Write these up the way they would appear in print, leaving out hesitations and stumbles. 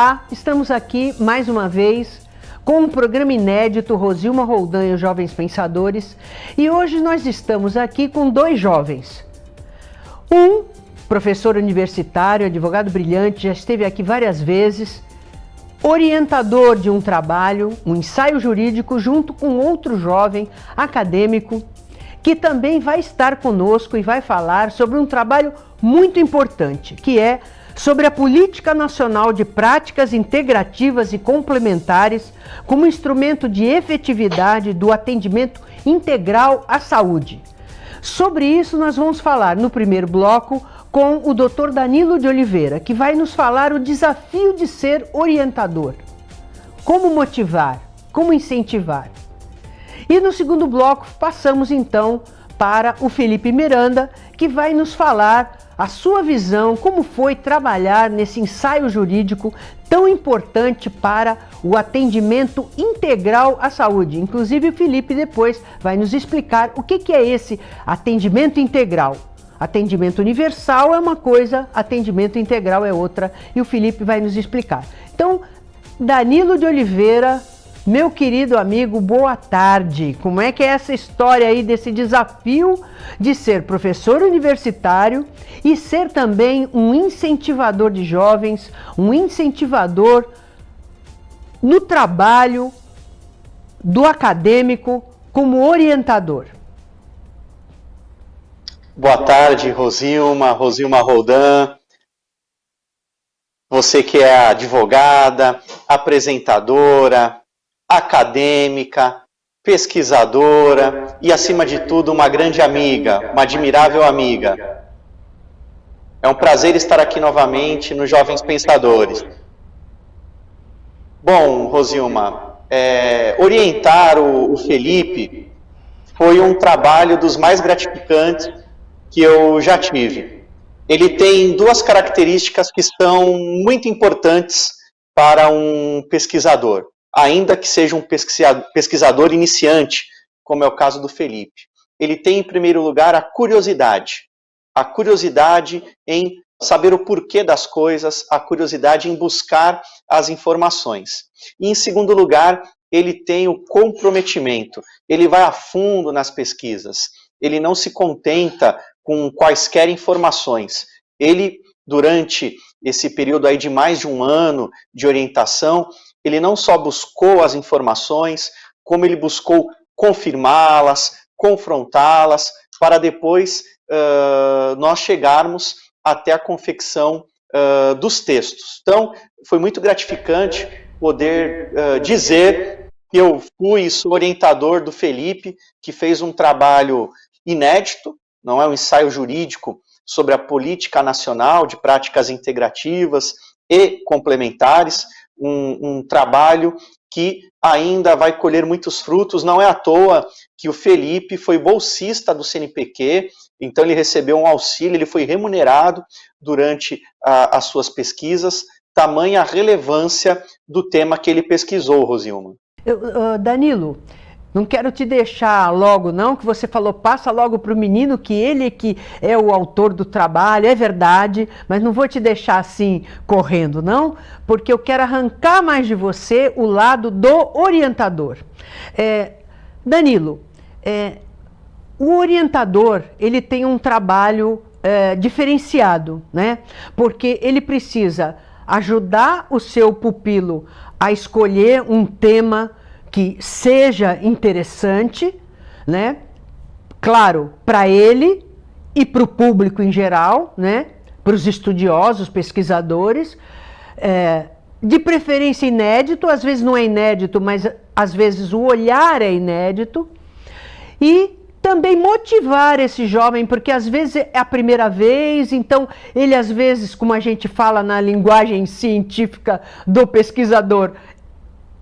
Olá, estamos aqui mais uma vez com um programa inédito, Rosilma Roldan e os Jovens Pensadores, e hoje nós estamos aqui com dois jovens. Um professor universitário, advogado brilhante, já esteve aqui várias vezes, orientador de um trabalho, um ensaio jurídico, junto com outro jovem acadêmico, que também vai estar conosco e vai falar sobre um trabalho muito importante, que é sobre a Política Nacional de Práticas Integrativas e Complementares como instrumento de efetividade do atendimento integral à saúde. Sobre isso nós vamos falar no primeiro bloco com o Dr. Danilo de Oliveira, que vai nos falar o desafio de ser orientador. Como motivar, como incentivar. E no segundo bloco passamos então para o Felipe Miranda, que vai nos falar a sua visão, como foi trabalhar nesse ensaio jurídico tão importante para o atendimento integral à saúde. Inclusive o Felipe depois vai nos explicar o que é esse atendimento integral. Atendimento universal é uma coisa, atendimento integral é outra, e o Felipe vai nos explicar. Então, Danilo de Oliveira, meu querido amigo, boa tarde. Como é que é essa história aí desse desafio de ser professor universitário e ser também um incentivador de jovens, um incentivador no trabalho do acadêmico como orientador? Boa tarde, Rosilma Roldan. Você que é advogada, apresentadora, acadêmica, pesquisadora e, acima de tudo, uma grande amiga, uma admirável amiga. É um prazer estar aqui novamente nos Jovens Pensadores. Bom, Rosilma, orientar o Felipe foi um trabalho dos mais gratificantes que eu já tive. Ele tem duas características que são muito importantes para um pesquisador, ainda que seja um pesquisador iniciante, como é o caso do Felipe. Ele tem, em primeiro lugar, a curiosidade em saber o porquê das coisas, a curiosidade em buscar as informações. E, em segundo lugar, ele tem o comprometimento, ele vai a fundo nas pesquisas, ele não se contenta com quaisquer informações. Ele, durante esse período aí de mais de um ano de orientação, ele não só buscou as informações, como ele buscou confirmá-las, confrontá-las, para depois nós chegarmos até a confecção dos textos. Então, foi muito gratificante poder dizer que eu sou orientador do Felipe, que fez um trabalho inédito, não é um ensaio jurídico sobre a Política Nacional de Práticas Integrativas e Complementares, um trabalho que ainda vai colher muitos frutos. Não é à toa que o Felipe foi bolsista do CNPq, então ele recebeu um auxílio, ele foi remunerado durante as suas pesquisas, tamanha a relevância do tema que ele pesquisou, Rosilma. Danilo, não quero te deixar logo não, que você falou, passa logo para o menino, que ele que é o autor do trabalho, é verdade, mas não vou te deixar assim correndo não, porque eu quero arrancar mais de você o lado do orientador. Danilo, o orientador, ele tem um trabalho diferenciado, né? Porque ele precisa ajudar o seu pupilo a escolher um tema que seja interessante, né? Claro, para ele e para o público em geral, né? Para os estudiosos, pesquisadores, de preferência inédito, às vezes não é inédito, mas às vezes o olhar é inédito, e também motivar esse jovem, porque às vezes é a primeira vez, então ele às vezes, como a gente fala na linguagem científica do pesquisador,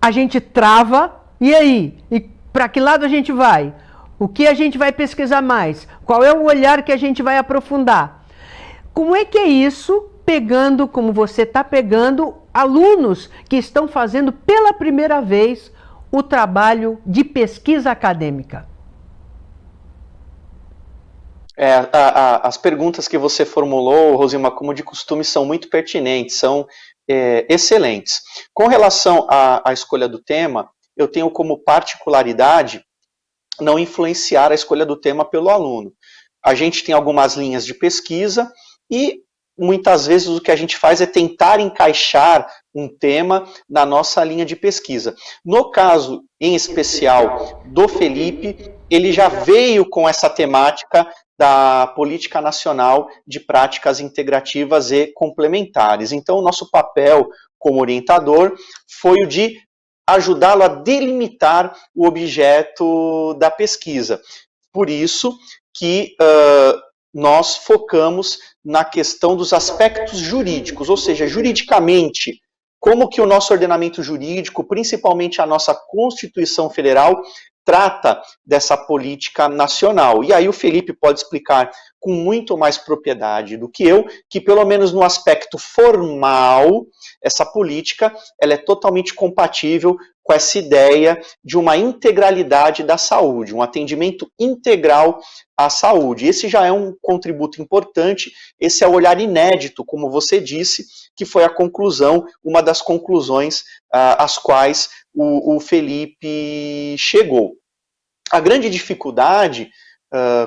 a gente trava. E aí? E para que lado a gente vai? O que a gente vai pesquisar mais? Qual é o olhar que a gente vai aprofundar? Como é que é isso, pegando, como você está pegando, alunos que estão fazendo pela primeira vez o trabalho de pesquisa acadêmica? As perguntas que você formulou, Rosilma, como de costume, são muito pertinentes, são excelentes. Com relação à escolha do tema, eu tenho como particularidade não influenciar a escolha do tema pelo aluno. A gente tem algumas linhas de pesquisa e muitas vezes o que a gente faz é tentar encaixar um tema na nossa linha de pesquisa. No caso, em especial, do Felipe, ele já veio com essa temática da Política Nacional de Práticas Integrativas e Complementares. Então, o nosso papel como orientador foi o de ajudá-lo a delimitar o objeto da pesquisa. Por isso que nós focamos na questão dos aspectos jurídicos, ou seja, juridicamente, como que o nosso ordenamento jurídico, principalmente a nossa Constituição Federal, trata dessa política nacional. E aí o Felipe pode explicar com muito mais propriedade do que eu, que pelo menos no aspecto formal, essa política ela é totalmente compatível com essa ideia de uma integralidade da saúde, um atendimento integral à saúde. Esse já é um contributo importante, esse é o olhar inédito, como você disse, que foi a conclusão, uma das conclusões às quais o Felipe chegou. A grande dificuldade,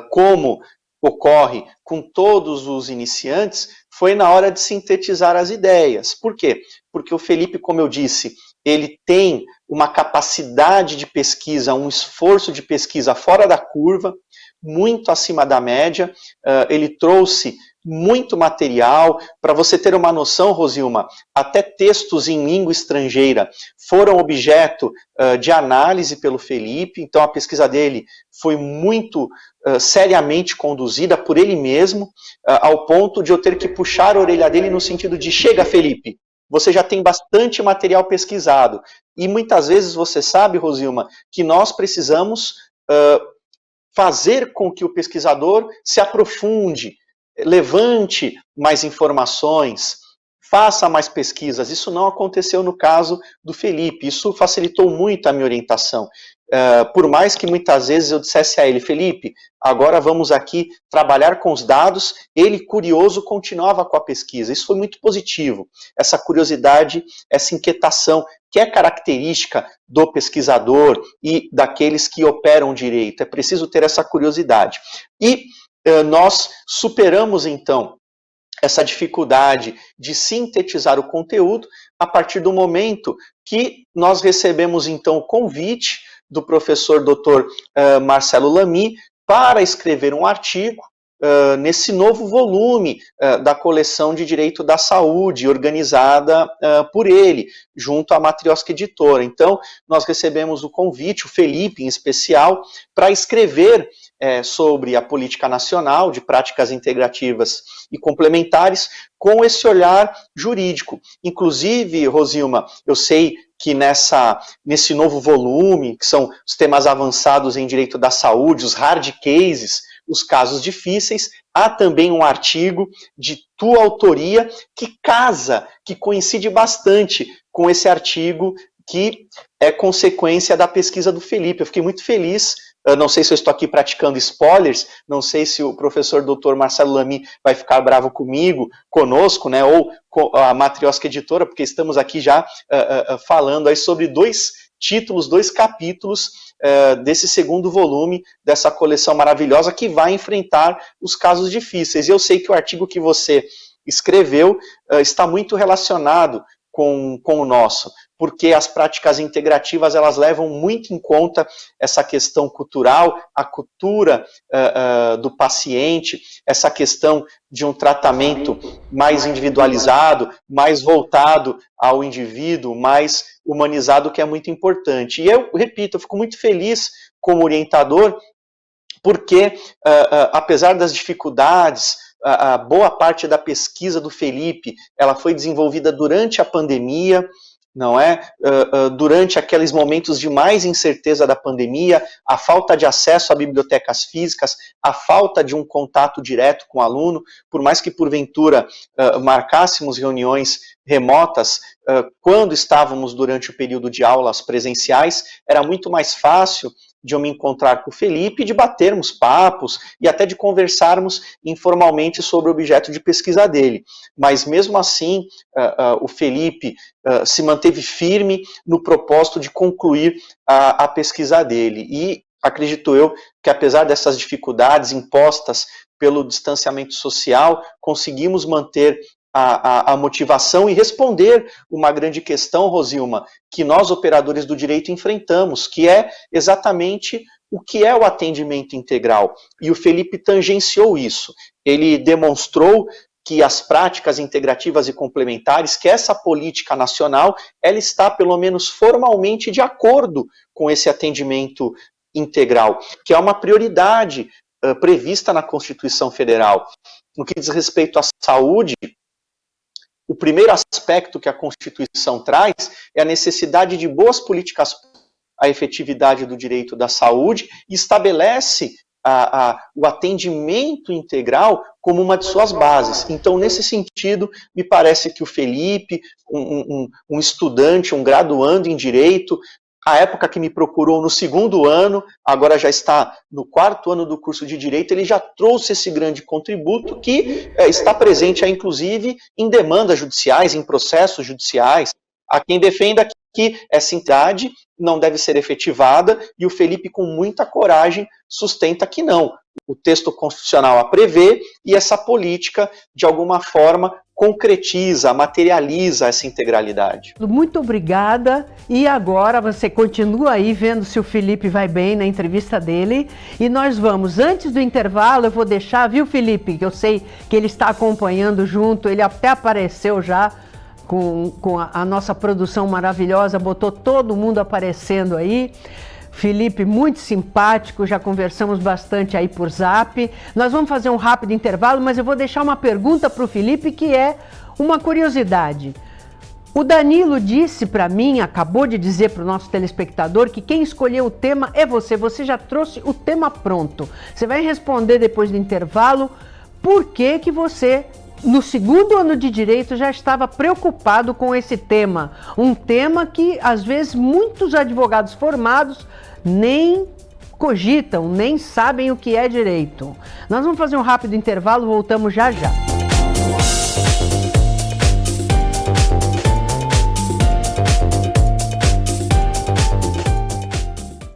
como ocorre com todos os iniciantes, foi na hora de sintetizar as ideias. Por quê? Porque o Felipe, como eu disse, ele tem uma capacidade de pesquisa, um esforço de pesquisa fora da curva, muito acima da média. Ele trouxe muito material. Para você ter uma noção, Rosilma, até textos em língua estrangeira foram objeto de análise pelo Felipe, então a pesquisa dele foi muito seriamente conduzida por ele mesmo, ao ponto de eu ter que puxar a orelha dele no sentido de: chega, Felipe, você já tem bastante material pesquisado. E muitas vezes você sabe, Rosilma, que nós precisamos fazer com que o pesquisador se aprofunde, levante mais informações, faça mais pesquisas. Isso não aconteceu no caso do Felipe. Isso facilitou muito a minha orientação. Por mais que muitas vezes eu dissesse a ele: Felipe, agora vamos aqui trabalhar com os dados, ele, curioso, continuava com a pesquisa. Isso foi muito positivo. Essa curiosidade, essa inquietação, que é característica do pesquisador e daqueles que operam direito. É preciso ter essa curiosidade. E nós superamos, então, essa dificuldade de sintetizar o conteúdo a partir do momento que nós recebemos, então, o convite do professor Dr. Marcelo Lamy para escrever um artigo nesse novo volume da coleção de Direito da Saúde, organizada por ele, junto à Matrioska Editora. Então, nós recebemos o convite, o Felipe em especial, para escrever sobre a política nacional de práticas integrativas e complementares com esse olhar jurídico. Inclusive, Rosilma, eu sei que nesse novo volume, que são os temas avançados em direito da saúde, os hard cases, os casos difíceis, há também um artigo de tua autoria que casa, que coincide bastante com esse artigo que é consequência da pesquisa do Felipe. Eu fiquei muito feliz. Não sei se eu estou aqui praticando spoilers, não sei se o professor Dr. Marcelo Lamy vai ficar bravo conosco, né, ou com a Matrioska Editora, porque estamos aqui já falando aí sobre 2 títulos, 2 capítulos desse segundo volume, dessa coleção maravilhosa que vai enfrentar os casos difíceis. E eu sei que o artigo que você escreveu está muito relacionado com o nosso, porque as práticas integrativas elas levam muito em conta essa questão cultural, a cultura do paciente, essa questão de um tratamento mais individualizado, mais voltado ao indivíduo, mais humanizado, que é muito importante. E eu repito, eu fico muito feliz como orientador, porque apesar das dificuldades, a boa parte da pesquisa do Felipe, ela foi desenvolvida durante a pandemia, não é? Durante aqueles momentos de mais incerteza da pandemia, a falta de acesso a bibliotecas físicas, a falta de um contato direto com o aluno, por mais que porventura marcássemos reuniões remotas, quando estávamos durante o período de aulas presenciais, era muito mais fácil de eu me encontrar com o Felipe, de batermos papos e até de conversarmos informalmente sobre o objeto de pesquisa dele. Mas mesmo assim, o Felipe se manteve firme no propósito de concluir a pesquisa dele. E acredito eu que, apesar dessas dificuldades impostas pelo distanciamento social, conseguimos manter a motivação e responder uma grande questão, Rosilma, que nós, operadores do direito, enfrentamos, que é exatamente o que é o atendimento integral. E o Felipe tangenciou isso. Ele demonstrou que as práticas integrativas e complementares, que essa política nacional, ela está, pelo menos formalmente, de acordo com esse atendimento integral, que é uma prioridade prevista na Constituição Federal. No que diz respeito à saúde, o primeiro aspecto que a Constituição traz é a necessidade de boas políticas à efetividade do direito da saúde e estabelece o atendimento integral como uma de suas bases. Então, nesse sentido, me parece que o Felipe, um estudante, um graduando em Direito, a época que me procurou no 2º ano, agora já está no 4º ano do curso de Direito, ele já trouxe esse grande contributo que está presente, inclusive, em demandas judiciais, em processos judiciais. Há quem defenda que essa entidade não deve ser efetivada e o Felipe, com muita coragem, sustenta que não. O texto constitucional a prevê e essa política, de alguma forma, concretiza, materializa essa integralidade. Muito obrigada. E agora você continua aí vendo se o Felipe vai bem na entrevista dele. E nós vamos, antes do intervalo, eu vou deixar, viu, Felipe, que eu sei que ele está acompanhando junto, ele até apareceu já com a nossa produção maravilhosa, botou todo mundo aparecendo aí. Felipe, muito simpático, já conversamos bastante aí por Zap. Nós vamos fazer um rápido intervalo, mas eu vou deixar uma pergunta para o Felipe, que é uma curiosidade. O Danilo disse para mim, acabou de dizer para o nosso telespectador, que quem escolheu o tema é você já trouxe o tema pronto. Você vai responder depois do intervalo por que você, no 2º ano de Direito, já estava preocupado com esse tema. Um tema que, às vezes, muitos advogados formados nem cogitam, nem sabem o que é direito. Nós vamos fazer um rápido intervalo, voltamos já já.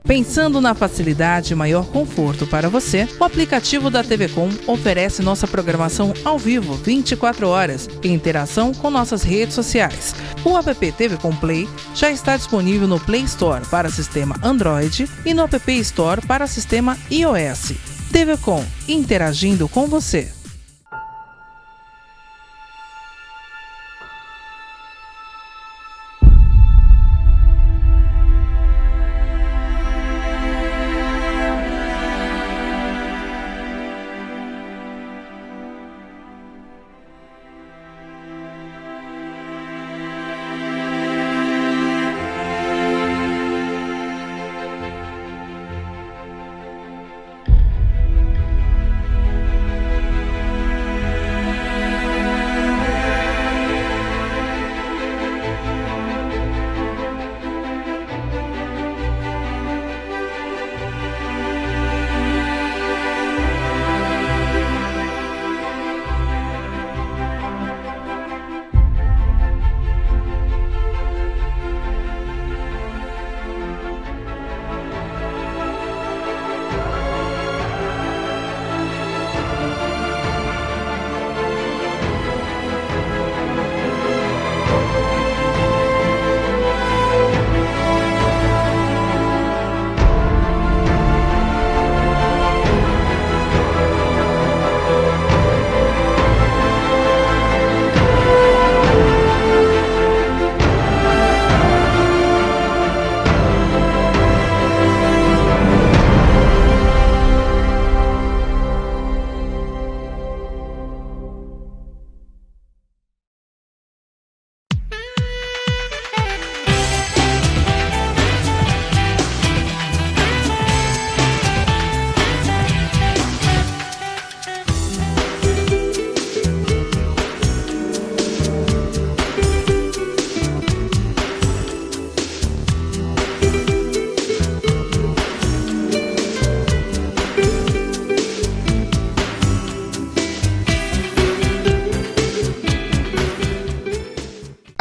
Pensando na facilidade e maior conforto para você, o aplicativo da TV Com oferece nossa programação ao vivo 24 horas e interação com nossas redes sociais. O app TV Com Play já está disponível no Play Store para sistema Android e no App Store para sistema iOS. TV Com, interagindo com você.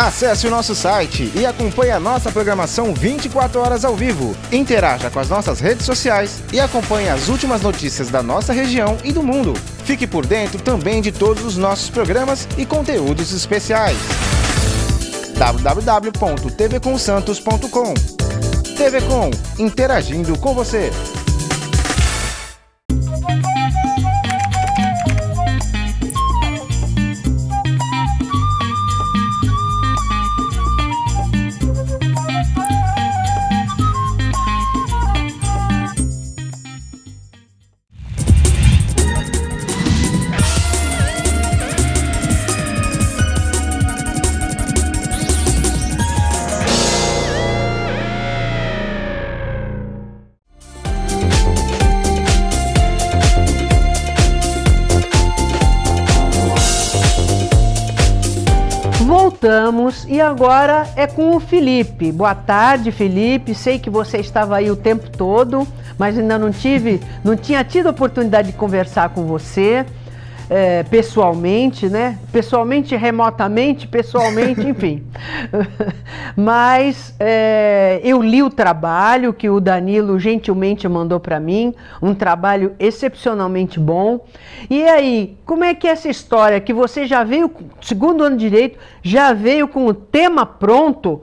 Acesse o nosso site e acompanhe a nossa programação 24 horas ao vivo. Interaja com as nossas redes sociais e acompanhe as últimas notícias da nossa região e do mundo. Fique por dentro também de todos os nossos programas e conteúdos especiais. www.tvcomsantos.com. TV Com, interagindo com você. Voltamos e agora é com o Felipe. Boa tarde, Felipe. Sei que você estava aí o tempo todo, mas ainda não tinha tido a oportunidade de conversar com você pessoalmente, né? Pessoalmente, remotamente, pessoalmente, enfim. Mas eu li o trabalho que o Danilo gentilmente mandou para mim, um trabalho excepcionalmente bom. E aí, como é que é essa história que você já veio, segundo ano de Direito, já veio com o tema pronto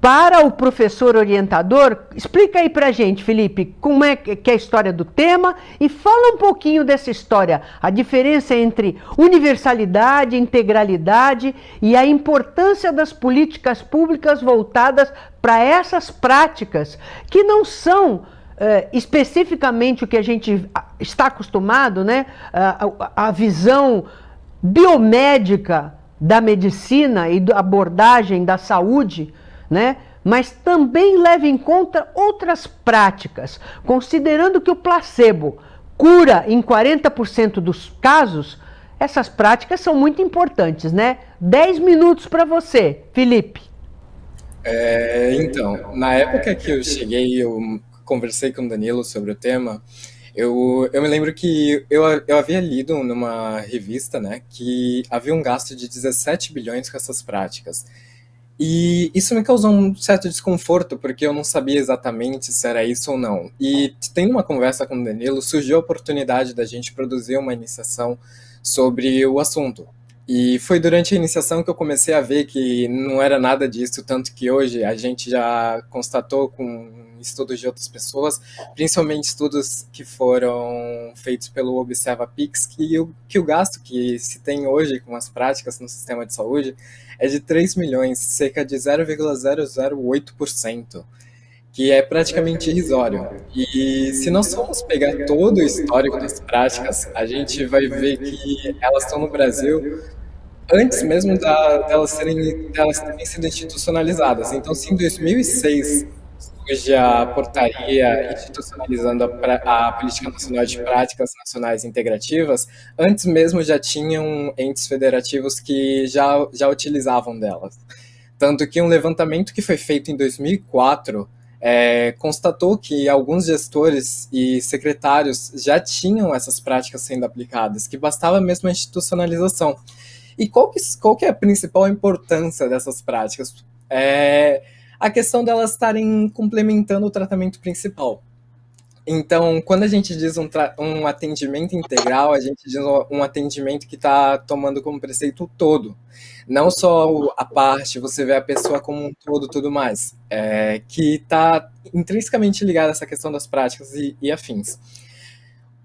para o professor orientador? Explica aí pra gente, Felipe, como é que é a história do tema e fala um pouquinho dessa história, a diferença entre universalidade, integralidade e a importância das políticas públicas voltadas para essas práticas que não são especificamente o que a gente está acostumado, né? A visão biomédica da medicina e da abordagem da saúde, né? Mas também leva em conta outras práticas, considerando que o placebo cura em 40% dos casos, essas práticas são muito importantes, né? 10 minutos para você, Felipe. Então, na época que eu cheguei, eu conversei com o Danilo sobre o tema, eu me lembro que eu havia lido numa revista, né, que havia um gasto de 17 bilhões com essas práticas. E isso me causou um certo desconforto, porque eu não sabia exatamente se era isso ou não. E tendo uma conversa com o Danilo, surgiu a oportunidade da gente produzir uma iniciação sobre o assunto. E foi durante a iniciação que eu comecei a ver que não era nada disso, tanto que hoje a gente já constatou com estudos de outras pessoas, principalmente estudos que foram feitos pelo ObservaPix, que o gasto que se tem hoje com as práticas no sistema de saúde é de 3 milhões, cerca de 0,008%, que é praticamente irrisório. E se nós formos pegar todo o histórico das práticas, a gente vai ver que elas estão no Brasil antes mesmo delas terem sido institucionalizadas. Então, se em 2006 surge a portaria institucionalizando a Política Nacional de Práticas Nacionais Integrativas, antes mesmo já tinham entes federativos que já utilizavam delas. Tanto que um levantamento que foi feito em 2004 constatou que alguns gestores e secretários já tinham essas práticas sendo aplicadas, que bastava mesmo a institucionalização. E qual que é a principal importância dessas práticas? A questão delas estarem complementando o tratamento principal. Então, quando a gente diz um atendimento integral, a gente diz um atendimento que está tomando como preceito o todo. Não só a parte, você vê a pessoa como um todo, tudo mais. Que está intrinsecamente ligada a essa questão das práticas e afins.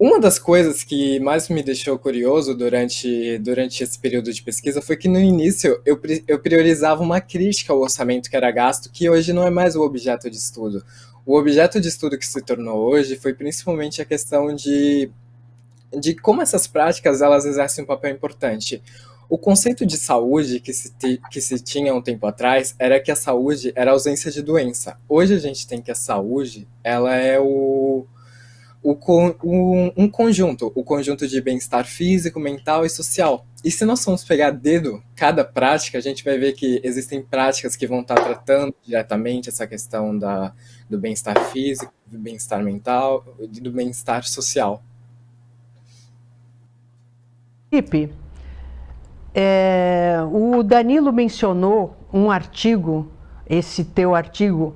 Uma das coisas que mais me deixou curioso durante esse período de pesquisa foi que no início eu priorizava uma crítica ao orçamento que era gasto, que hoje não é mais o objeto de estudo. O objeto de estudo que se tornou hoje foi principalmente a questão de como essas práticas elas exercem um papel importante. O conceito de saúde que se tinha um tempo atrás era que a saúde era a ausência de doença. Hoje a gente tem que a saúde ela é um conjunto, o conjunto de bem-estar físico, mental e social. E se nós formos pegar cada prática, a gente vai ver que existem práticas que vão estar tratando diretamente essa questão do bem-estar físico, do bem-estar mental e do bem-estar social. Felipe, O Danilo mencionou um artigo, esse teu artigo,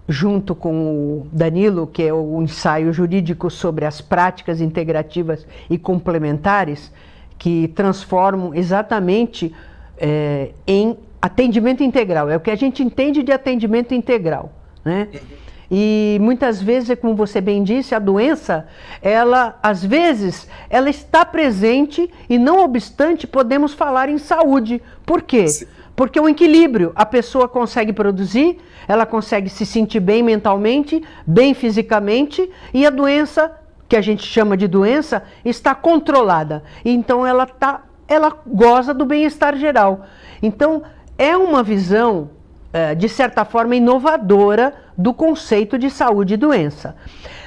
junto com o Danilo, que é o ensaio jurídico sobre as práticas integrativas e complementares, que transformam exatamente em atendimento integral. É o que a gente entende de atendimento integral, né? E muitas vezes, como você bem disse, a doença, às vezes, ela está presente e, não obstante, podemos falar em saúde. Por quê? Sim. Porque o equilíbrio, a pessoa consegue produzir, ela consegue se sentir bem mentalmente, bem fisicamente, e a doença, que a gente chama de doença, está controlada. Então ela goza do bem-estar geral. Então é uma visão, de certa forma, inovadora do conceito de saúde e doença.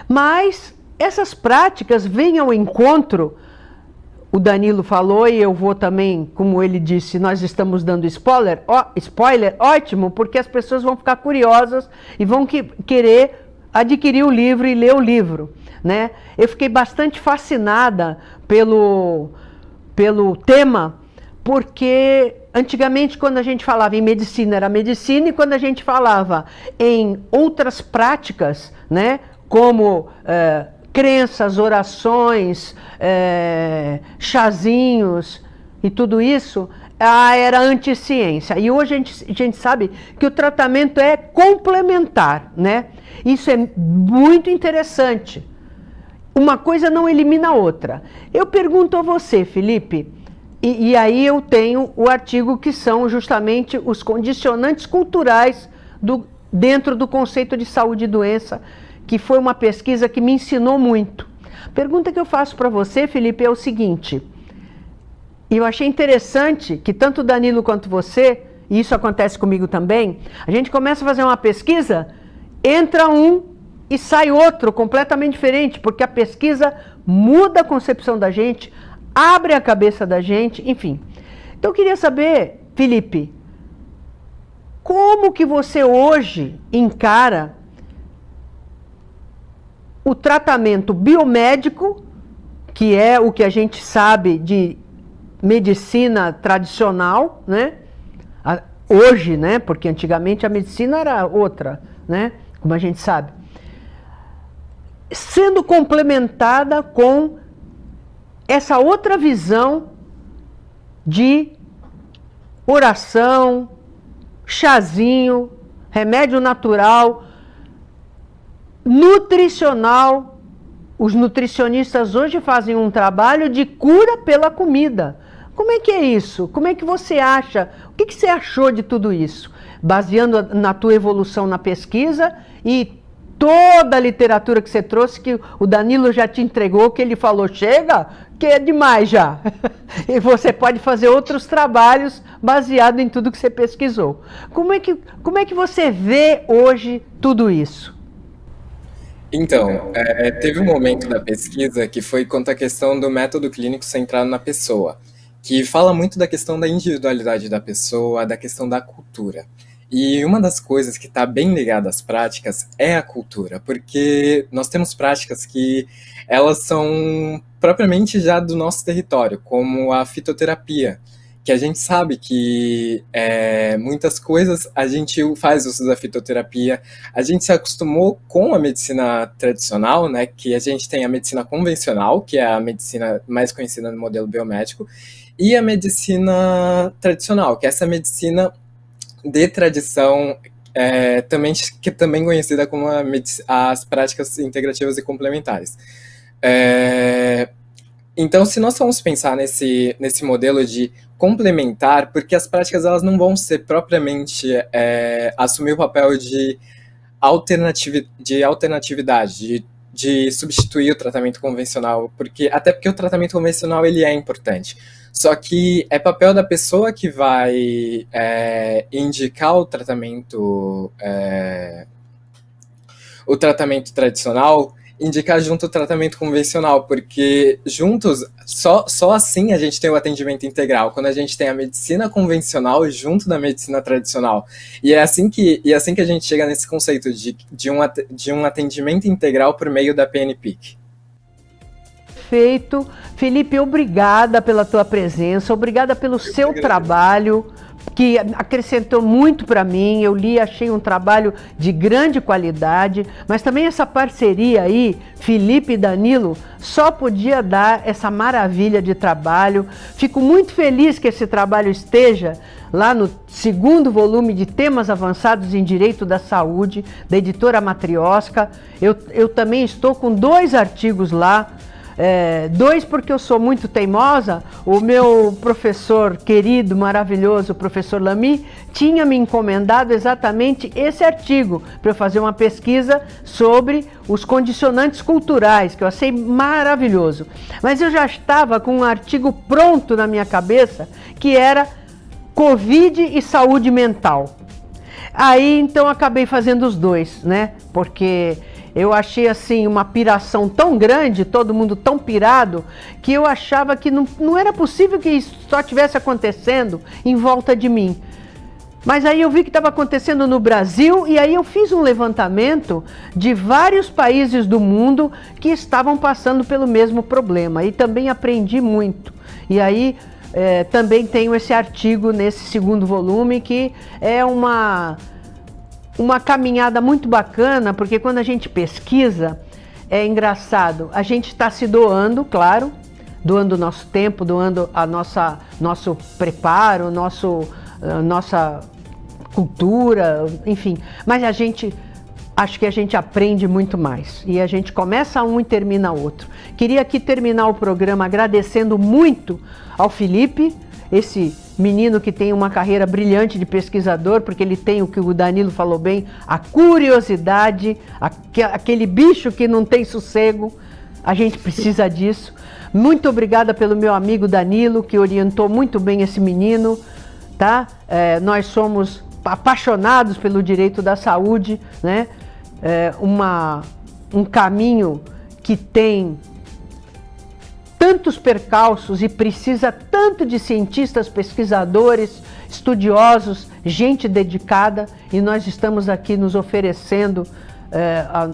Mas essas práticas vêm ao encontro. O Danilo falou, e eu vou também, como ele disse, nós estamos dando spoiler, ótimo, porque as pessoas vão ficar curiosas e vão querer adquirir o livro e ler o livro, né? Eu fiquei bastante fascinada pelo tema, porque antigamente, quando a gente falava em medicina, era medicina, e quando a gente falava em outras práticas, né, como crenças, orações, chazinhos e tudo isso, era anti-ciência. E hoje a gente sabe que o tratamento é complementar, né? Isso é muito interessante. Uma coisa não elimina a outra. Eu pergunto a você, Felipe, e aí eu tenho o artigo que são justamente os condicionantes culturais dentro do conceito de saúde e doença, que foi uma pesquisa que me ensinou muito. A pergunta que eu faço para você, Felipe, é o seguinte: eu achei interessante que tanto o Danilo quanto você, e isso acontece comigo também, a gente começa a fazer uma pesquisa, entra um e sai outro completamente diferente, porque a pesquisa muda a concepção da gente, abre a cabeça da gente, enfim. Então eu queria saber, Felipe, como que você hoje encara o tratamento biomédico, que é o que a gente sabe de medicina tradicional, né? Hoje, né? Porque antigamente a medicina era outra, né? Como a gente sabe. Sendo complementada com essa outra visão de oração, chazinho, remédio natural, nutricional. Os nutricionistas hoje fazem um trabalho de cura pela comida. Como é que é isso? Como é que você acha? O que você achou de tudo isso? Baseando na tua evolução na pesquisa e toda a literatura que você trouxe, que o Danilo já te entregou, que ele falou, chega, que é demais já. E você pode fazer outros trabalhos baseado em tudo que você pesquisou. Como é que você vê hoje tudo isso? Então, teve um momento da pesquisa que foi quanto à questão do método clínico centrado na pessoa, que fala muito da questão da individualidade da pessoa, da questão da cultura. E uma das coisas que está bem ligada às práticas é a cultura, porque nós temos práticas que elas são propriamente já do nosso território, como a fitoterapia, que a gente sabe que muitas coisas a gente faz uso da fitoterapia, a gente se acostumou com a medicina tradicional, né, que a gente tem a medicina convencional, que é a medicina mais conhecida no modelo biomédico, e a medicina tradicional, que é essa medicina de tradição, que é também conhecida como as práticas integrativas e complementares. Então, se nós formos pensar nesse modelo de complementar, porque as práticas elas não vão ser propriamente assumir o papel de alternatividade, de substituir o tratamento convencional, até porque o tratamento convencional ele é importante. Só que é papel da pessoa que vai indicar o tratamento tradicional, indicar junto o tratamento convencional, porque juntos, só assim a gente tem o atendimento integral, quando a gente tem a medicina convencional junto da medicina tradicional. E é assim que a gente chega nesse conceito de um atendimento integral por meio da PNPIC. Perfeito. Felipe, obrigada pela tua presença, obrigada pelo seu trabalho, que acrescentou muito para mim. Eu li, achei um trabalho de grande qualidade, mas também essa parceria aí, Felipe e Danilo, só podia dar essa maravilha de trabalho. Fico muito feliz que esse trabalho esteja lá no 2º volume de Temas Avançados em Direito da Saúde, da editora Matrioska. Eu também estou com 2 artigos lá. 2 porque eu sou muito teimosa. O meu professor querido, maravilhoso, o professor Lamy, tinha me encomendado exatamente esse artigo para eu fazer uma pesquisa sobre os condicionantes culturais, que eu achei maravilhoso. Mas eu já estava com um artigo pronto na minha cabeça, que era Covid e saúde mental. Aí então acabei fazendo os 2, né? Porque eu achei assim uma piração tão grande, todo mundo tão pirado, que eu achava que não era possível que isso só estivesse acontecendo em volta de mim. Mas aí eu vi que estava acontecendo no Brasil, e aí eu fiz um levantamento de vários países do mundo que estavam passando pelo mesmo problema, e também aprendi muito. E aí também tenho esse artigo nesse 2º volume, que é uma caminhada muito bacana, porque quando a gente pesquisa, é engraçado, a gente está se doando, claro, doando o nosso tempo, doando nosso preparo, nossa cultura, enfim, mas acho que a gente aprende muito mais, e a gente começa um e termina outro. Queria aqui terminar o programa agradecendo muito ao Felipe, esse menino que tem uma carreira brilhante de pesquisador, porque ele tem o que o Danilo falou bem, a curiosidade, aquele bicho que não tem sossego. A gente precisa disso. Muito obrigada pelo meu amigo Danilo, que orientou muito bem esse menino, tá? Nós somos apaixonados pelo direito da saúde, né? Um caminho que tem tantos percalços e precisa tanto de cientistas, pesquisadores, estudiosos, gente dedicada, e nós estamos aqui nos oferecendo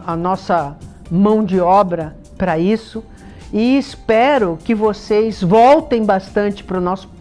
a nossa mão de obra para isso. E espero que vocês voltem bastante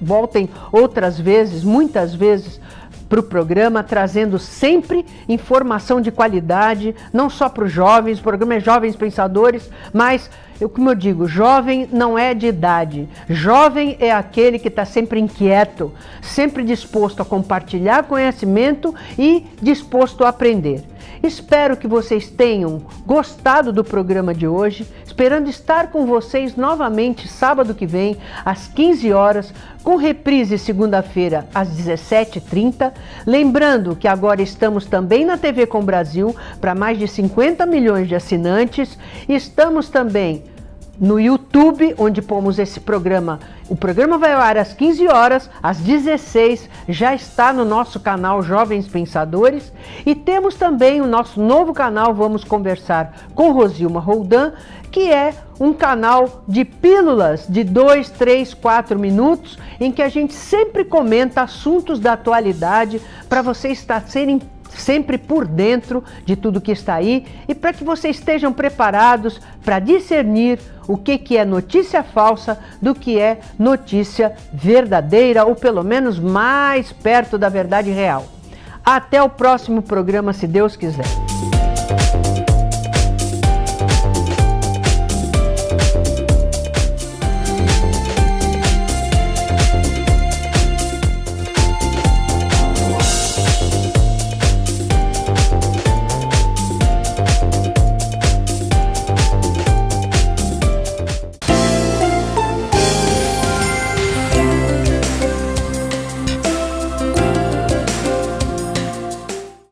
voltem outras vezes, muitas vezes, para o programa, trazendo sempre informação de qualidade, não só para os jovens. O programa é Jovens Pensadores, mas, como eu digo, jovem não é de idade. Jovem é aquele que está sempre inquieto, sempre disposto a compartilhar conhecimento e disposto a aprender. Espero que vocês tenham gostado do programa de hoje, esperando estar com vocês novamente sábado que vem, às 15 horas, com reprise segunda-feira, às 17h30. Lembrando que agora estamos também na TV Com Brasil, para mais de 50 milhões de assinantes. Estamos também no YouTube, onde pomos esse programa. O programa vai ao ar às 15 horas, às 16 já está no nosso canal Jovens Pensadores, e temos também o nosso novo canal Vamos Conversar com Rosilma Roldan, que é um canal de pílulas de 2, 3, 4 minutos, em que a gente sempre comenta assuntos da atualidade, para vocês serem sempre por dentro de tudo que está aí, e para que vocês estejam preparados para discernir o que é notícia falsa do que é notícia verdadeira, ou pelo menos mais perto da verdade real. Até o próximo programa, se Deus quiser.